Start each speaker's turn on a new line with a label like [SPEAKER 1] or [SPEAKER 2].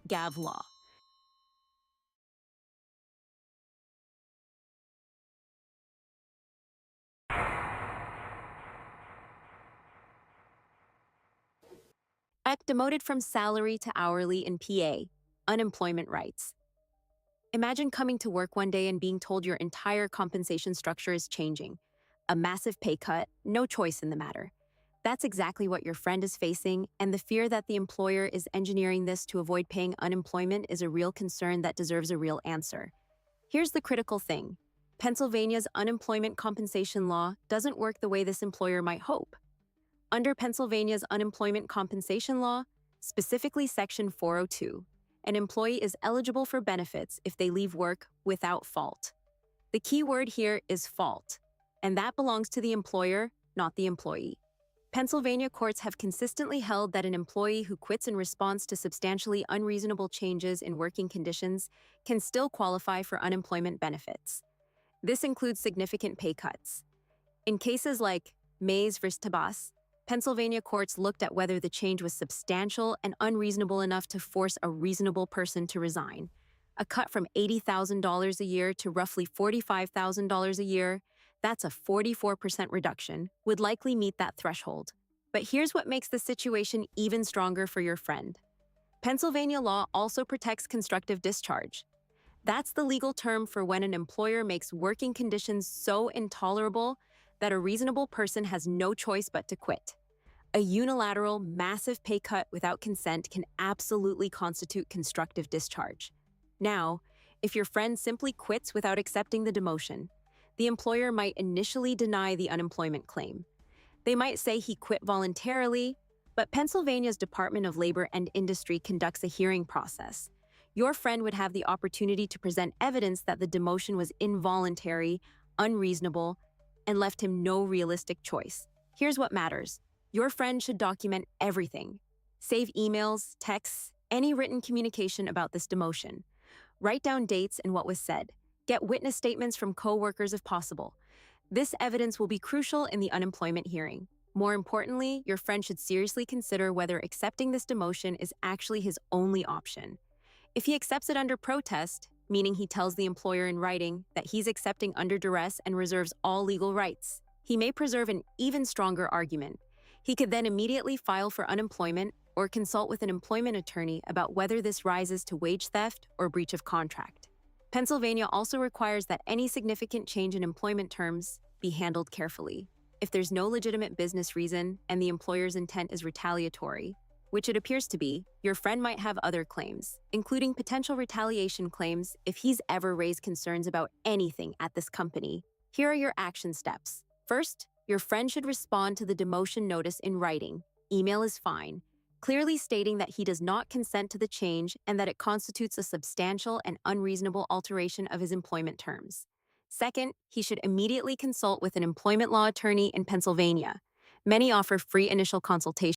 [SPEAKER 1] Gav law. Demoted from salary to hourly in PA, unemployment rights. Imagine coming to work one day and being told your entire compensation structure is changing. A massive pay cut, no choice in the matter. That's exactly what your friend is facing, and the fear that the employer is engineering this to avoid paying unemployment is a real concern that deserves a real answer. Here's the critical thing. Pennsylvania's unemployment compensation law doesn't work the way this employer might hope. Under Pennsylvania's unemployment compensation law, specifically Section 402, an employee is eligible for benefits if they leave work without fault. The key word here is fault, and that belongs to the employer, not the employee. Pennsylvania courts have consistently held that an employee who quits in response to substantially unreasonable changes in working conditions can still qualify for unemployment benefits. This includes significant pay cuts. In cases like Mays v. Tabas, Pennsylvania courts looked at whether the change was substantial and unreasonable enough to force a reasonable person to resign. A cut from $80,000 a year to roughly $45,000 a year, that's a 44% reduction, would likely meet that threshold. But here's what makes the situation even stronger for your friend. Pennsylvania law also protects constructive discharge. That's the legal term for when an employer makes working conditions so intolerable that a reasonable person has no choice but to quit. A unilateral, massive pay cut without consent can absolutely constitute constructive discharge. Now, if your friend simply quits without accepting the demotion, the employer might initially deny the unemployment claim. They might say he quit voluntarily, but Pennsylvania's Department of Labor and Industry conducts a hearing process. Your friend would have the opportunity to present evidence that the demotion was involuntary, unreasonable, and left him no realistic choice. Here's what matters. Your friend should document everything. Save emails, texts, any written communication about this demotion. Write down dates and what was said. Get witness statements from co-workers if possible. This evidence will be crucial in the unemployment hearing. More importantly, your friend should seriously consider whether accepting this demotion is actually his only option. If he accepts it under protest, meaning he tells the employer in writing that he's accepting under duress and reserves all legal rights, he may preserve an even stronger argument. He could then immediately file for unemployment or consult with an employment attorney about whether this rises to wage theft or breach of contract. Pennsylvania also requires that any significant change in employment terms be handled carefully. If there's no legitimate business reason and the employer's intent is retaliatory, which it appears to be, your friend might have other claims, including potential retaliation claims if he's ever raised concerns about anything at this company. Here are your action steps. First, your friend should respond to the demotion notice in writing. Email is fine, clearly stating that he does not consent to the change and that it constitutes a substantial and unreasonable alteration of his employment terms. Second, he should immediately consult with an employment law attorney in Pennsylvania. Many offer free initial consultation